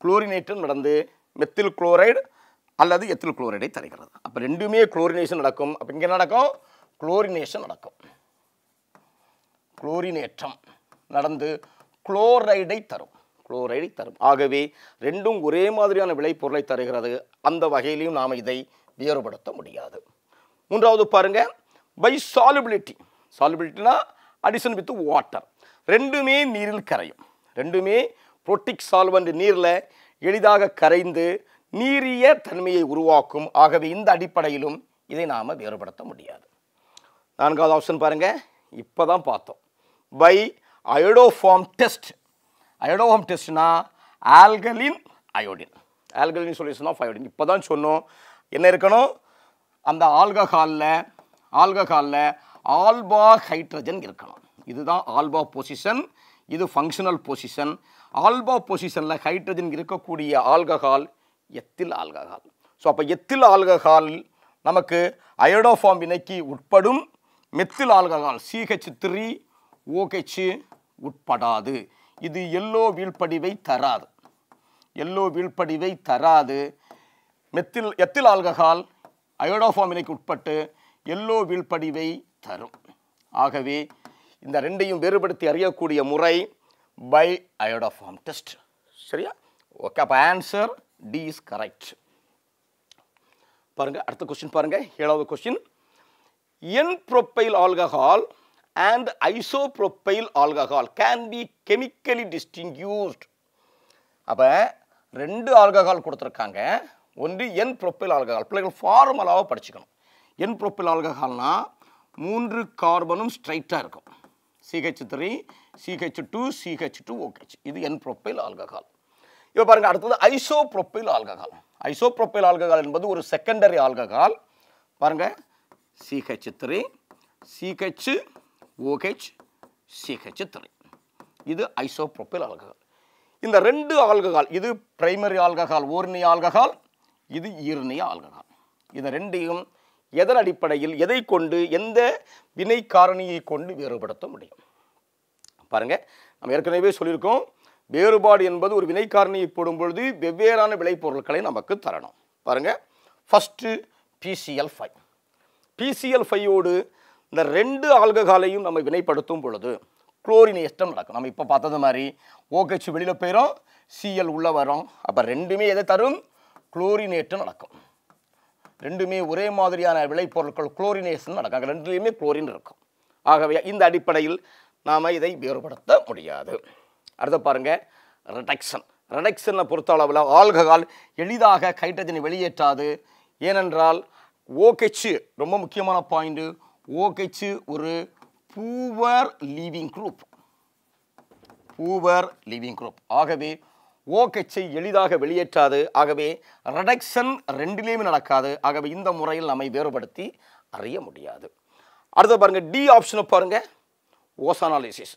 [SPEAKER 1] குளோரினேட்டம் நடந்து மெத்தில் குளோரைடு அல்லது எத்தில் குளோரைடை தருகிறது. அப்போ ரெண்டுமே குளோரினேஷன் நடக்கும். அப்போ இங்கே நடக்கும் குளோரினேஷன் நடக்கும், குளோரினேற்றம் நடந்து குளோரைடை தரும், குளோரைடை தரும். ஆகவே ரெண்டும் ஒரே மாதிரியான விளைபொருளை தருகிறது. அந்த வகையிலையும் நாம் இதை வேறுபடுத்த முடியாது. மூன்றாவது பாருங்க, பை சாலுபிலிட்டி. சாலுபிலிட்டினா அடிஷன் வித் வாட்டர். ரெண்டுமே நீரில் கரையும். ரெண்டுமே புரோட்டிக் சால்வெண்ட், நீரில் எளிதாக கரைந்து நீரிய தன்மையை உருவாக்கும். ஆகவே இந்த அடிப்படையிலும் இதை நாம் வேறுபடுத்த முடியாது. நான்காவது ஆப்ஷன் பாருங்க, இப்போ தான் பார்த்தோம். By iodoform test. அயோடோஃபார்ம் டெஸ்ட்னா alkaline iodine, alkaline solution of iodine. இப்போ தான் சொன்னோம் என்ன இருக்கணும்? அந்த ஆல்கஹாலில் ஆல்பா ஹைட்ரஜன் இருக்கணும். இதுதான் ஆல்பா பொசிஷன், இது ஃபங்க்ஷனல் பொசிஷன். ஆல்பா பொசிஷனில் ஹைட்ரஜன் இருக்கக்கூடிய ஆல்கஹால் எத்தில் ஆல்கஹால். ஸோ அப்போ எத்தில் ஆல்கஹால் நமக்கு அயோடோஃபார்ம் வினைக்கு உட்படும். Methyl alcohol CH3OH உட்படாது. இது எல்லோ வீழ்படிவை தராது, எல்லோ வீழ்படிவை தராது. எத்தில் ஆல்கஹால் அயோடோஃபார்ம் வினைக்கு உட்பட்டு எல்லோ வீழ்படிவை தரும். ஆகவே இந்த ரெண்டையும் வேறுபடுத்தி அறியக்கூடிய முறை பை அயோடோஃபார்ம் டெஸ்ட். சரியா? ஓகே, அப்போ ஆன்சர் டி இஸ் கரெக்ட். பாருங்க, அடுத்த கொஸ்டின் பாருங்க, ஏழாவது question. N-propyl alcohol and isopropyl alcohol can be chemically distinguished. அப்போ 2 ஆல்கஹால் கொடுத்துருக்காங்க. ஒன்று என் ப்ரொப்பைல் ஆல்கஹால். பிள்ளைகள் ஃபார்முலாவை படிச்சுக்கணும். என் ப்ரொப்பைல் ஆல்கஹால்னா 3 கார்பனும் ஸ்ட்ரைட்டாக இருக்கும். CH3 CH2 CH2OH. இது என் ப்ரொப்பைல் ஆல்கஹால். இப்போ பாருங்கள், அடுத்தது ஐசோப்ரோப்பைல் ஆல்கஹால். ஐசோப்ரோப்பைல் ஆல்கஹால் என்பது ஒரு செகண்டரி ஆல்கஹால். பாருங்கள், CH3 CHOH CH3. இது ஐசோப்ரோப்பைல் ஆல்கஹால். இந்த 2 ஆல்கஹால், இது பிரைமரி ஆல்கஹால் ஓர்னிய ஆல்கஹால், இது ஈர்ணிய ஆல்கஹால். இந்த ரெண்டையும் எதன் அடிப்படையில், எதை கொண்டு, எந்த வினை காரணியை கொண்டு வேறுபடுத்த முடியும்? பாருங்க, நம்ம ஏற்கனவே சொல்லியிருக்கோம், வேறுபாடு என்பது ஒரு வினை காரணியை போடும் பொழுது வெவ்வேறான விளைபொருட்களை நமக்கு தரணும். பாருங்க, ஃபர்ஸ்ட் PCl5. PCl5ஓடு இந்த 2 ஆல்கஹாலையும் நம்ம வினைப்படுத்தும் பொழுது குளோரினேஷன் நடக்கும். நம்ம இப்போ பார்த்தது மாதிரி OH வெளியில் போயிடும், Cl உள்ள வரும். அப்போ ரெண்டுமே எதை தரும்? குளோரினேஷன் நடக்கும். ரெண்டுமே ஒரே மாதிரியான விளைபொருட்கள், குளோரினேஷன் நடக்கும். ரெண்டுலேயுமே குளோரின் இருக்கும். ஆகவே இந்த அடிப்படையில் நாம் இதை வேறுபடுத்த முடியாது. அடுத்து பாருங்க, ரெடக்ஷன். ரெடக்ஷனை பொறுத்த அளவில் ஆல்கஹால் எளிதாக ஹைட்ரஜனை வெளியேற்றாது. ஏனென்றால் OH ரொம்ப முக்கியமான பாயிண்ட். OH ஒரு poor leaving group. Poor leaving group. ஆகவே OH எளிதாக வெளியேற்றாது. ஆகவே ரெடக்ஷன் ரெண்டிலேயுமே நடக்காது. ஆகவே இந்த முறையில் நம்மை வேறுபடுத்தி அறிய முடியாது. அடுத்து பாருங்க, டி ஆப்ஷனை பாருங்க, ஓசோனாலிசிஸ்.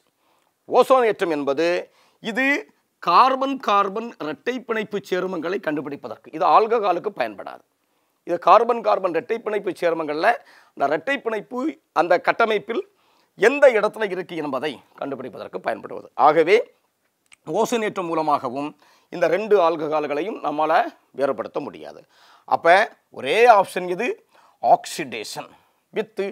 [SPEAKER 1] ஓசோனேற்றம் என்பது இது கார்பன் கார்பன் இரட்டை பிணைப்பு சேர்மங்களை கண்டுபிடிப்பதற்கு. இது ஆல்கஹாலுக்கு பயன்படாது. இது கார்பன் கார்பன் இரட்டை பிணைப்பு சேர்மங்களில் அந்த இரட்டை பிணைப்பு அந்த கட்டமைப்பில் எந்த இடத்துல இருக்கு என்பதை கண்டுபிடிப்பதற்கு பயன்படுவது. ஆகவே ஓசோனேற்றம் மூலமாகவும் இந்த 2 ஆல்கஹால்களையும் நம்மளால் வேறுபடுத்த முடியாது. அப்போ ஒரே ஆப்ஷன் இது, oxidation with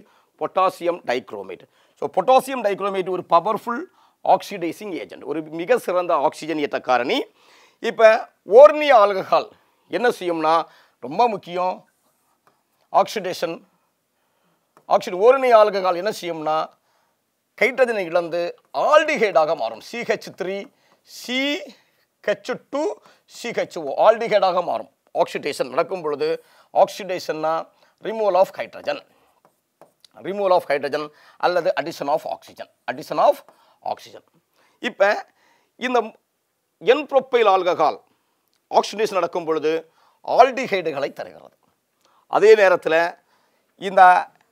[SPEAKER 1] potassium dichromate. So potassium dichromate ஒரு பவர்ஃபுல் ஆக்சிடைசிங் ஏஜென்ட், ஒரு மிக சிறந்த ஆக்சிஜன் ஏற்ற காரணி. இப்போ ஓர்னிய ஆல்கஹால் என்ன செய்யும்னா, ரொம்ப முக்கியம், ஆக்சிடேஷன். ஓர்னிய ஆல்கஹால் என்ன செய்யும்னா, ஹைட்ரஜனை இழந்து ஆல்டிஹைடாக மாறும். CH3 CH2 CHO ஆல்டிஹைடாக மாறும். ஆக்சிடேஷன் நடக்கும் பொழுது, ஆக்சிடேஷன்னா ரிமூவல் ஆஃப் ஹைட்ரஜன், அல்லது அடிஷன் ஆஃப் ஆக்சிஜன். இப்போ இந்த என் ப்ரொப்பைல் ஆல்கஹால் ஆக்சிடேஷன் நடக்கும் பொழுது ஆல்டிஹைடுகளை தருகிறது. அதே நேரத்தில் இந்த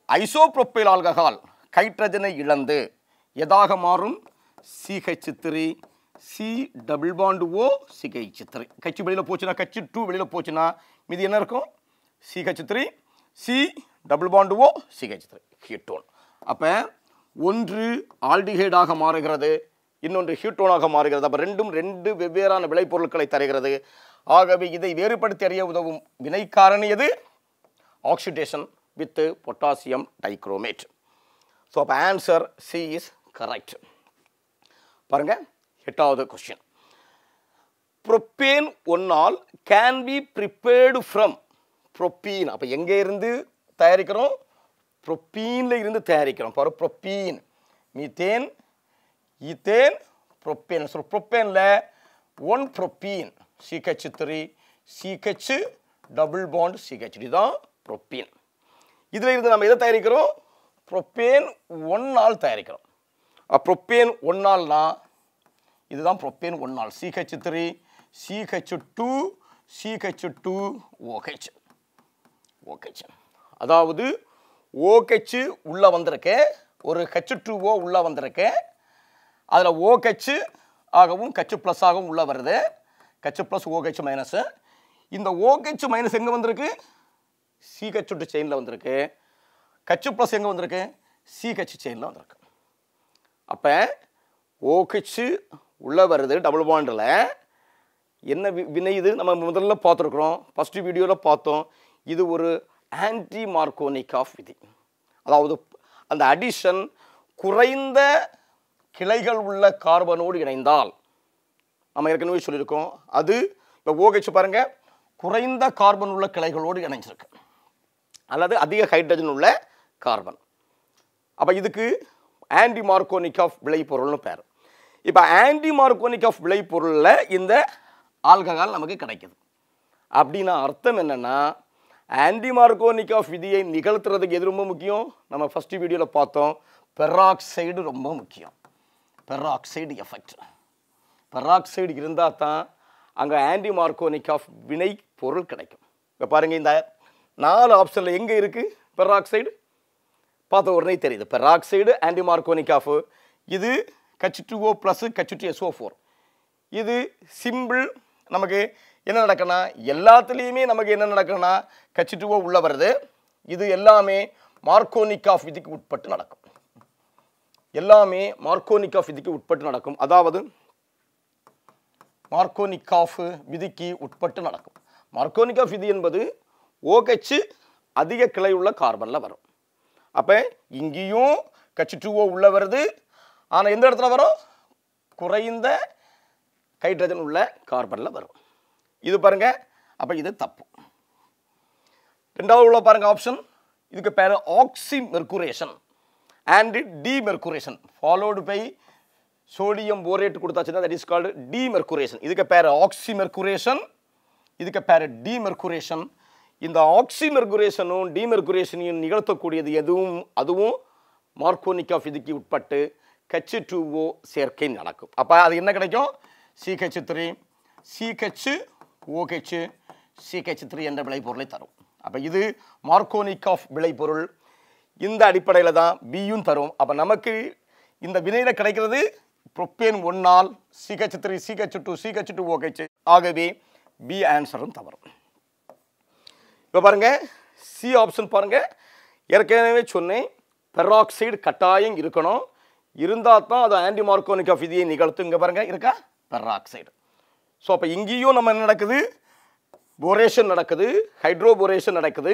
[SPEAKER 1] ஐசோப்ரோப்பைல் ஆல்கஹால் ஹைட்ரஜனை இழந்து எதாக மாறும்? CH3 C double bond O CH3. கட்சி வெளியில் போச்சுன்னா, H2 வெளியில் போச்சுன்னா மீதி என்ன இருக்கும்? CH3 C double bond O CH3 ஹீட்டோன். அப்போ ஒன்று ஆல்டிஹைடாக மாறுகிறது, இன்னொன்று ஹீட்டோனாக மாறுகிறது. அப்போ ரெண்டும் 2 வெவ்வேறான விளைபொருட்களை தருகிறது. ஆகவே இதை வேறுபடுத்தி அறிய உதவும் வினை காரணி எது? Oxidation with potassium dichromate. So அப்போ ஆன்சர் சி இஸ் கரெக்ட். பாருங்க, 8வது கொஸ்டின். ப்ரொப்பேன் ஒன்னால் can be prepared from propene. அப்போ எங்கே இருந்து தயாரிக்கிறோம்? ப்ரொப்பீனில் இருந்து தயாரிக்கிறோம். பாரு, propene, methane, ethane, propane. So ப்ரொப்பேனில் 1 propene CH3 CH double bond CH தான் ப்ரொப்பீன். இதில் இருந்து நம்ம எதை தயாரிக்கிறோம்? ப்ரொப்பேன் 1ஆல் தயாரிக்கிறோம். ப்ரொப்பேன் 1ஆல்னா இதுதான் ப்ரொப்பேன் 1ஆல். CH3 CH2 CH2OH. அதாவது OH உள்ளே வந்திருக்கு, ஒரு H2O உள்ளே வந்திருக்கு. அதில் OH ஆகவும் H+ ஆகவும் உள்ளே வருது. H+ OH minus. இந்த OH மைனஸ் எங்கே வந்திருக்கு? CH2 செயினில் வந்திருக்கு. H+ எங்கே வந்திருக்கு? CH செயினில் வந்திருக்கு. அப்போ OH உள்ளே வருது டபுள் பாண்டில். என்ன வினை இது? நம்ம முதல்ல பார்த்துருக்குறோம், ஃபஸ்ட்டு வீடியோவில் பார்த்தோம். இது ஒரு ஆன்டி மார்கோனிகாஃப் விதி. அதாவது அந்த அடிஷன் குறைந்த கிளைகள் உள்ள கார்பனோடு இணைந்தால், நம்ம ஏற்கனவே சொல்லியிருக்கோம், அது இப்போ OH பாருங்கள், குறைந்த கார்பன் உள்ள கிளைகளோடு இணைஞ்சிருக்கு, அல்லது அதிக ஹைட்ரஜன் உள்ள கார்பன். அப்போ இதுக்கு ஆன்டி மார்கோனிகாஃப் விளைபொருள்னு பேர். இப்போ ஆன்டி மார்கோனிகாஃப் விளைபொருளில் இந்த ஆல்கஹால் நமக்கு கிடைக்குது. அப்படின்னா அர்த்தம் என்னென்னா, ஆன்டி மார்கோனிகாஃப் விதியை நிகழ்த்துறதுக்கு எது ரொம்ப முக்கியம்? நம்ம ஃபஸ்ட்டு வீடியோவில் பார்த்தோம், பெராக்சைடு ரொம்ப முக்கியம். Peroxide effect. பெராக்சைடு இருந்தால் தான் அங்கே ஆன்டி மார்கோனிகாஃப் வினை பொருள் கிடைக்கும். இப்போ பாருங்கள், இந்த 4 ஆப்ஷனில் எங்கே இருக்குது பெராக்சைடு? பார்த்த உடனே தெரியுது. பெராக்சைடு ஆன்டி மார்கோனிகாஃப், இது H2O + H2SO4. இது சிம்பிள். நமக்கு என்ன நடக்குன்னா, எல்லாத்துலேயுமே நமக்கு என்ன நடக்குன்னா H2O உள்ள வருது. இது எல்லாமே மார்கோனிகாஃப் விதிக்கு உட்பட்டு நடக்கும். எல்லாமே மார்கோனிகாஃப் விதிக்கு உட்பட்டு நடக்கும். அதாவது மார்கோனிகாஃப் விதிக்கு உட்பட்டு நடக்கும். மார்கோனிகாஃப் விதி என்பது OH அதிக கிளை உள்ள கார்பனில் வரும். அப்போ இங்கேயும் H2O உள்ள வருது. ஆனால் எந்த இடத்துல வரும்? குறைந்த ஹைட்ரஜன் உள்ள கார்பனில் வரும். இது பாருங்க. அப்போ இது தப்பு. ரெண்டாவது உள்ள பாருங்க ஆப்ஷன். இதுக்கு பேர் oxymercuration and demercuration followed by sodium borate கொடுத்தாச்சுன்னா தட் இஸ் கால்டு டிமெர்குரேஷன். இதுக்கு பேர் ஆக்சிமெர்குரேஷன், இதுக்கு பேர் டிமெர்குரேஷன். இந்த ஆக்சிமெர்குரேஷனும் டிமெர்குரேஷனையும் நிகழ்த்தக்கூடியது அதுவும் மார்கோனிகாஃப் விதிக்கு உட்பட்டு H2O சேர்க்கை நடக்கும். அப்போ அது என்ன கிடைக்கும்? CH3 CHOH CH3 என்ற விளைபொருளை தரும். அப்போ இது மார்கோனிகாஃப் விளைபொருள். இந்த அடிப்படையில் தான் பியும் தரும். அப்போ நமக்கு இந்த வினையில் கிடைக்கிறது புரோப்பேன் 1 CH3 CH2 CH2OH. ஆகவே பி ஆன்சரும் தவறு. இப்போ பாருங்க, சி ஆப்ஷன் பாருங்க. ஏற்கனவே சொன்னேன், பெராக்சைடு கட்டாயம் இருக்கணும். இருந்தால் தான் அது ஆன்டி மார்கோனிகாஃப் விதியை நிகழ்த்தும். இங்கே பாருங்க இருக்கா பெராக்சைடு. ஸோ அப்போ இங்கேயும் நம்ம என்ன நடக்குது? போரேஷன் நடக்குது, ஹைட்ரோபோரேஷன் நடக்குது,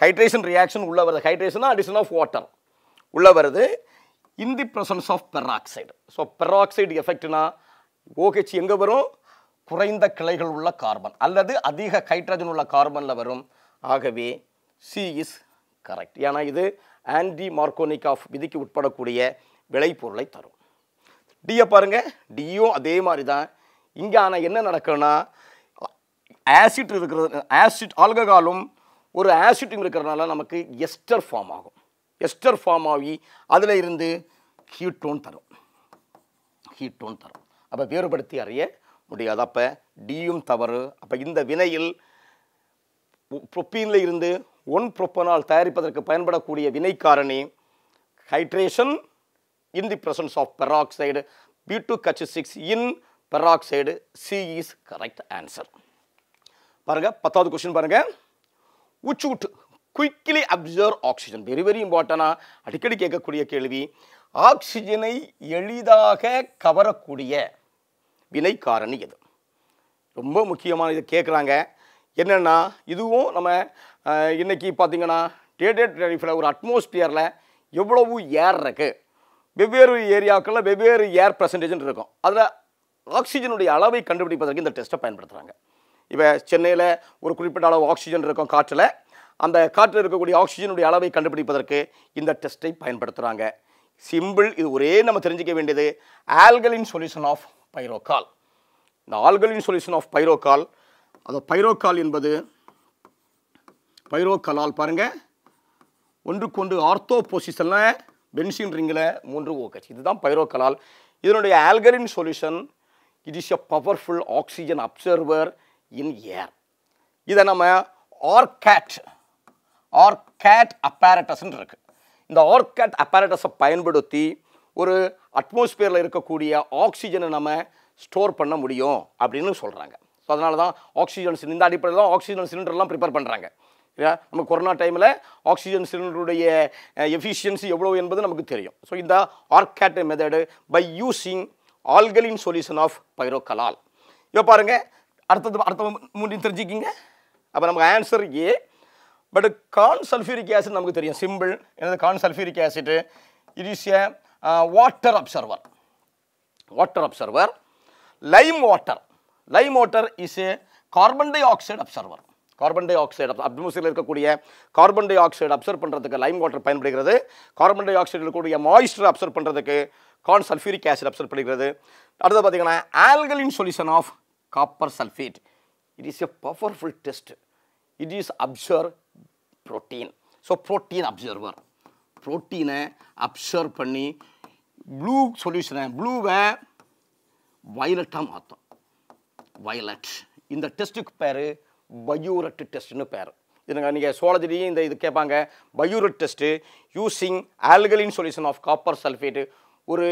[SPEAKER 1] ஹைட்ரேஷன் ரியாக்ஷன் உள்ள வருது. ஹைட்ரேஷன் அடிஷன் ஆஃப் வாட்டர் உள்ள வருது in the presence of peroxide. So peroxide எஃபெக்ட்னா OH எங்கே வரும்? குறைந்த கிளைகள் உள்ள கார்பன் அல்லது அதிக ஹைட்ரஜன் உள்ள கார்பனில் வரும். ஆகவே சி இஸ் கரெக்ட். ஏன்னா இது ஆன்டி மார்கோனிகாஃப் விதிக்கு உட்படக்கூடிய விளைபொருளை தரும். டியை பாருங்க, டியும் அதே மாதிரி தான். இங்கே ஆனால் என்ன நடக்குன்னா, ஆசிட் இருக்கிறது, ஆசிட் ஆல்கஹாலும் ஒரு ஆசிட்டும் இருக்கிறதுனால நமக்கு எஸ்டர் ஃபார்ம் ஆகும். எஸ்டர் ஃபார்ம் ஆகி அதில் இருந்து ஹீட்டோன் தரும். ஹீட்டோன் தரும். அப்போ வேறுபடுத்தி அறிய முடியாது. அப்போ டியும் தவறு. அப்போ இந்த வினையில் புரோப்பீனில் இருந்து 1-புரோப்பனால் தயாரிப்பதற்கு பயன்படக்கூடிய வினைக்காரணி hydration in the presence of peroxide, B2H6 in peroxide. C is correct answer. பாருங்க 10வது क्वेश्चन பாருங்க. which would quickly absorb oxygen? very very important. அடிக்கடி கேட்கக்கூடிய கேள்வி. ஆக்சிஜனை எளிதாக கவரக்கூடிய வினைக்காரணி எது? ரொம்ப முக்கியமான இது கேட்குறாங்க. என்னென்னா, இதுவும் நம்ம இன்னைக்கு பார்த்தீங்கன்னா டேட்டட் ஒரு அட்மாஸ்பியரில் எவ்வளவு ஏர் இருக்குது, வெவ்வேறு ஏரியாக்களில் வெவ்வேறு ஏர் பர்சன்டேஜ் இருக்கும். அதில் ஆக்சிஜனுடைய அளவை கண்டுபிடிப்பதற்கு இந்த டெஸ்ட்டை பயன்படுத்துகிறாங்க. இப்போ சென்னையில் ஒரு குறிப்பிட்ட அளவு ஆக்சிஜன் இருக்கும் காற்றில். அந்த காற்றில் இருக்கக்கூடிய ஆக்சிஜனுடைய அளவை கண்டுபிடிப்பதற்கு இந்த டெஸ்ட்டை பயன்படுத்துகிறாங்க. சிம்பிள். இது ஒரே நம்ம தெரிஞ்சிக்க வேண்டியது ஆல்கலின் சொல்யூஷன் ஆஃப் பைரோகால். இந்த ஆல்கலின் சொல்யூஷன் ஆஃப் பைரோகால், அது பைரோகால் என்பது பைரோகலால் பாருங்கள் ஒன்றுக்கொன்று ஆர்த்தோ பொசிஷனில் பென்சீன் ரிங்கில் 3 OH. இதுதான் பைரோகலால். இதனுடைய alkaline solution it is a powerful oxygen absorber in air. இதை நம்ம ஆர்கேட் அப்பேரட்டஸ்ன்னு இருக்குது. இந்த ஆர்கேட் அப்பேரட்டஸை பயன்படுத்தி ஒரு அட்மாஸ்பியரில் இருக்கக்கூடிய ஆக்சிஜனை நம்ம ஸ்டோர் பண்ண முடியும் அப்படின்னு சொல்கிறாங்க. ஸோ அதனால தான் ஆக்சிஜன் இந்த அடிப்படையில் தான் ஆக்சிஜன் சிலிண்டர்லாம் ப்ரிப்பேர் பண்ணுறாங்க. நம்ம கொரோனா டைமில் ஆக்சிஜன் சிலிண்டருடைய எஃபிஷியன்சி எவ்வளோ என்பது நமக்கு தெரியும். ஸோ இந்த Orsat method by using alkaline solution of pyrogallol. இப்போ பாருங்கள், அடுத்த மூணு தெரிஞ்சுக்கிங்க. அப்போ நமக்கு ஆன்சர் ஏ. பட் கார்ன் சல்ஃபியூரிக் ஆசிட் நமக்கு தெரியும். சிம்பிள். எனது கார்ன் sulphuric acid it is a water absorber. Lime water is a carbon dioxide absorber. Carbon dioxide அட்மாஸ்பியரில் இருக்கக்கூடிய கார்பன் டை ஆக்சைடு அப்சர்வ் பண்ணுறதுக்கு லைம் வாட்டர் பயன்படுகிறது. கார்பன் டை ஆக்சைடில் இருக்கக்கூடிய மாய்ஸ்டர் அப்சர்வ் பண்ணுறதுக்கு கார்ன் சல்ஃபியூரிக் ஆசிட் அப்சர்வ் பண்ணுகிறது. அடுத்து பார்த்தீங்கன்னா alkaline solution of copper sulfate. It is a powerful test. It is observe protein. So protein observer. Protein observe பண்ணி blue solution blue violet மாத்தும். Violet. இந்த டெஸ்ட்டுக்கு பேர் பயூரட் டெஸ்ட்னு பேர். இதுங்க நீங்கள் சோலஜிலையும் இது கேட்பாங்க. Biuret test using alkaline solution of copper sulphate. ஒரு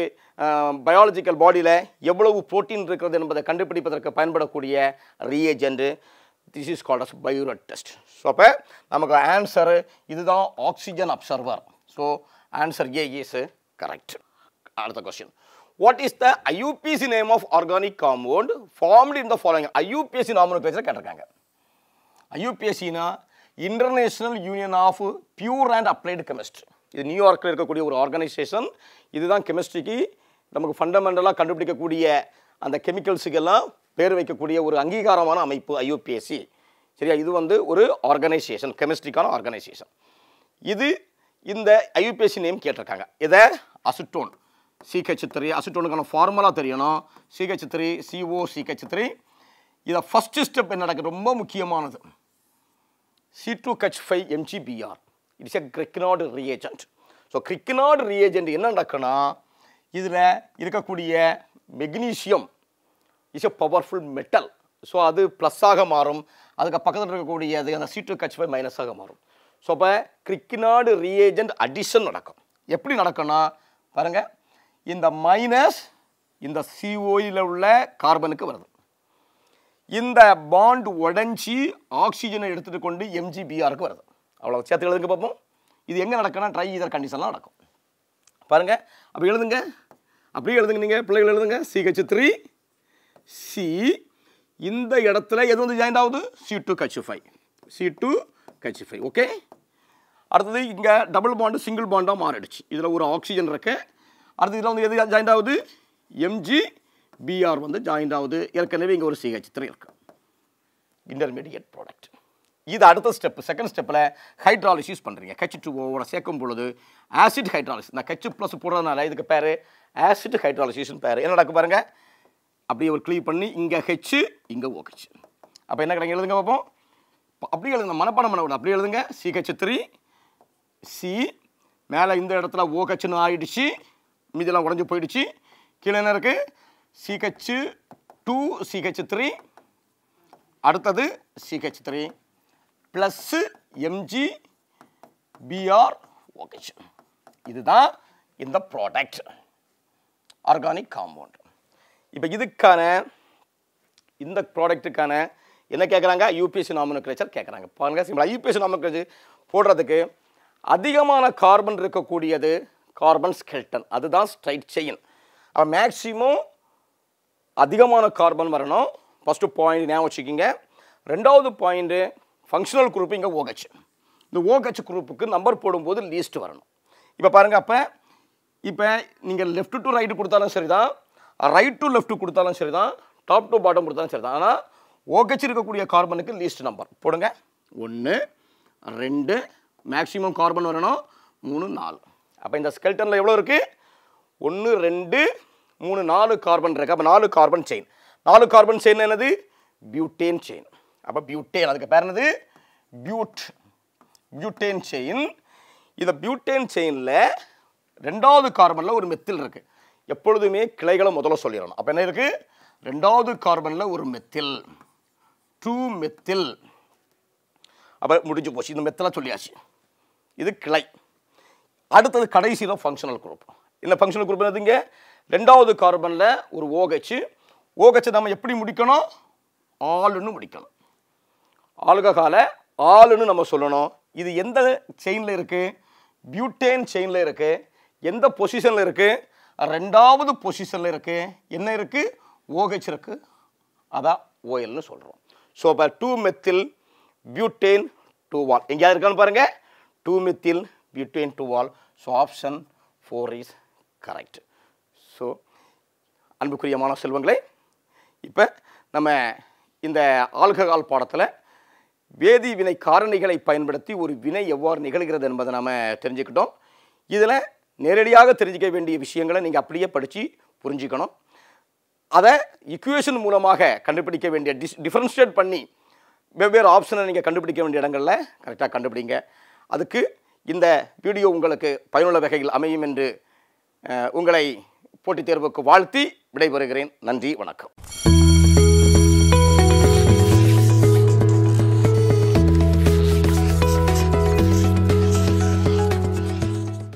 [SPEAKER 1] பயாலஜிக்கல் பாடியில் எவ்வளவு புரோட்டீன் இருக்கிறது என்பதை கண்டுபிடிப்பதற்கு பயன்படக்கூடிய reagent. This is called as biuret test. So அப்போ நமக்கு ஆன்சரு இதுதான் oxygen absorber. So answer a is correct. அடுத்த question. What is the IUPAC name of organic compound formed in the following? IUPAC nomenclature கேட்டிருக்காங்க. IUPAC னா International Union of Pure and Applied Chemistry. இது நியூயார்க்கில் இருக்கக்கூடிய ஒரு organisation. இதுதான் கெமிஸ்ட்ரிக்கு நமக்கு ஃபண்டமெண்டலாக கண்டுபிடிக்கக்கூடிய அந்த கெமிக்கல்ஸுக்கெல்லாம் பேர் வைக்கக்கூடிய ஒரு அங்கீகாரமான அமைப்பு IUPAC. சரியா? இது வந்து ஒரு ஆர்கனைசேஷன், கெமிஸ்ட்ரிக்கான ஆர்கனைசேஷன். இது இந்த IUPAC நேம் கேட்டிருக்காங்க. இதை அசிட்டோன் CH3, அசிட்டோனுக்கான ஃபார்முலா தெரியணும். CH3 CO CH3. இதை ஃபஸ்ட்டு ஸ்டெப் என்ன நடக்குது, ரொம்ப முக்கியமானது. C2H5 MgBr. It is a Grignard reagent. So Grignard reagent என்ன நடக்குன்னா, இதில் இருக்கக்கூடிய magnesium is a powerful metal. So அது ப்ளஸ்ஸாக மாறும். அதுக்கு பக்கத்தில் இருக்கக்கூடியது அந்த C2H5 மைனஸாக மாறும். ஸோ அப்போ Grignard reagent அடிஷன் நடக்கும். எப்படி நடக்கும்னா பாருங்கள், இந்த மைனஸ் இந்த CO உள்ள கார்பனுக்கு வருது. இந்த பாண்ட் உடஞ்சி ஆக்சிஜனை எடுத்துகிட்டு கொண்டு MgBrக்கு வருது. அவ்வளோ சேர்த்து எழுதுங்க பார்ப்போம். இது எங்கே நடக்குன்னா ட்ரை ஈதர் கண்டிஷன்லாம் நடக்கும். பாருங்கள், அப்படி எழுதுங்க, அப்படியே எழுதுங்க. நீங்கள் பிள்ளைகள் எழுதுங்க. CH3 C இந்த இடத்துல எது வந்து ஜாயிண்ட் ஆகுது? C2H5. C2H5. ஓகே. அடுத்தது இங்கே டபுள் பாண்டு சிங்கிள் பாண்டாக மாறிடுச்சு. இதில் ஒரு ஆக்சிஜன் இருக்கு. அடுத்து இதில் வந்து எது ஜாயிண்ட் ஆகுது? MgBr வந்து ஜாயிண்ட் ஆகுது. ஏற்கனவே இங்கே ஒரு CH3 இருக்கு. Intermediate product. இது அடுத்த ஸ்டெப். செகண்ட் ஸ்டெப்பில் ஹைட்ராலிசிஸ் பண்ணுறீங்க. H2O சேர்க்கும் பொழுது ஆசிட் ஹைட்ராலிசிஸ். இந்த H+ போடுறதுனால இதுக்கு பேர் ஆசிட் ஹைட்ராலிசிஸ்னு பேர். என்ன நடக்கு பாருங்க, அப்படியே ஒரு க்ளீவ் பண்ணி இங்கே H இங்கே OH. அப்போ என்ன கிடைக்கும் எழுதுங்க பார்ப்போம். அப்படியே எழுதுங்க, மனப்பாடம் பண்ண விட அப்படியே எழுதுங்க. CH3 C மேலே இந்த இடத்துல OHன்னு ஆகிடுச்சு. மீதெல்லாம் உடஞ்சி போயிடுச்சு. கீழே என்ன இருக்குது? CH2 CH3 அடுத்தது CH3 ப்ளஸ்ஸு MgBr OH. இதுதான் இந்த ப்ராடக்ட் ஆர்கானிக் காம்பவுண்ட். இப்போ இதுக்கான இந்த ப்ராடக்ட்டுக்கான என்ன கேட்குறாங்க? IUPAC நாமென்க்ளேச்சர் கேட்குறாங்க. பாருங்கள், சிம்பிள் IUPAC நாமென்க்ளேச்சர் போடுறதுக்கு அதிகமான கார்பன் இருக்கக்கூடியது கார்பன் ஸ்கெல்டன். அதுதான் ஸ்ட்ரைட் செயின். அப்போ மேக்ஸிமம் அதிகமான கார்பன் வரணும். ஃபஸ்ட்டு பாயிண்ட் ஞாபகம் வச்சுக்கிங்க. ரெண்டாவது பாயிண்ட்டு ஃபங்க்ஷனல் குரூப் இங்கே OH. இந்த OH குரூப்புக்கு நம்பர் போடும்போது லீஸ்ட் வரணும். இப்போ பாருங்கள், அப்போ இப்போ நீங்கள் லெஃப்ட் டு ரைட்டு கொடுத்தாலும் சரி தான், ரைட் டு லெஃப்ட் கொடுத்தாலும் சரி தான், டாப் டு பாட்டம் கொடுத்தாலும் சரி தான். ஆனால் OH இருக்கக்கூடிய கார்பனுக்கு லீஸ்ட் நம்பர் போடுங்க. 1 2 மேக்ஸிமம் கார்பன் வரணும். 3 4. அப்போ இந்த ஸ்கெல்டனில் எவ்வளோ இருக்குது? 1 2 3 4 கார்பன் இருக்குது. அப்போ 4 கார்பன் செயின். 4 கார்பன் செயின் என்னது? Butane chain. அப்போ பியூட்டேன், அதுக்கு பேர் என்னது? Butane chain. இந்த பியூட்டேன் செயினில் ரெண்டாவது கார்பனில் ஒரு மெத்தில் இருக்குது. எப்பொழுதுமே கிளைகளை முதல்ல சொல்லிடணும். அப்போ என்ன இருக்குது? ரெண்டாவது கார்பனில் ஒரு மெத்தில், 2 மெத்தில். அப்போ முடிஞ்சு போச்சு. இந்த மெத்தலாக சொல்லியாச்சு. இது கிளை. அடுத்தது கடைசியில் ஃபங்க்ஷனல் குரூப். இந்த ஃபங்க்ஷனல் குரூப் என்னதுங்க? ரெண்டாவது கார்பனில் ஒரு OH. OH நம்ம எப்படி முடிக்கணும்? ஆளுன்னு முடிக்கணும். ஆல்கஹாலை ஆளுன்னு நம்ம சொல்லணும். இது எந்த செயினில் இருக்குது? பியூட்டேன் செயினில் இருக்குது. எந்த பொசிஷனில் இருக்குது? ரெண்டாவது பொசிஷனில் இருக்குது. என்ன இருக்குது? OH இருக்குது. அதான் OLன்னு சொல்கிறோம். ஸோ இப்போ 2 மெத்தில் பியூட்டேன் 2 எங்கேயாவது இருக்கான்னு பாருங்கள். 2 methyl butane 2 so option 4 is correct. So அன்புக்குரிய மாணவ செல்வங்களே, இப்போ நம்ம இந்த ஆல்கஹால் பாடத்தில் வேதி வினை காரணிகளை பயன்படுத்தி ஒரு வினை எவ்வாறு நிகழ்கிறது என்பதை நாம் தெரிஞ்சுக்கிட்டோம். இதில் நேரடியாக தெரிஞ்சிக்க வேண்டிய விஷயங்களை நீங்கள் அப்படியே படித்து புரிஞ்சுக்கணும். அதை இக்குவேஷன் மூலமாக கண்டுபிடிக்க வேண்டிய டிஃபரன்ஷியேட் பண்ணி வெவ்வேறு ஆப்ஷனை நீங்கள் கண்டுபிடிக்க வேண்டிய இடங்களில் கரெக்டாக கண்டுபிடிங்க. அதுக்கு இந்த வீடியோ உங்களுக்கு பயனுள்ள வகையில் அமையும் என்று உங்களை போட்டித் தேர்வுக்கு வாழ்த்தி விடைபெறுகிறேன். நன்றி, வணக்கம்.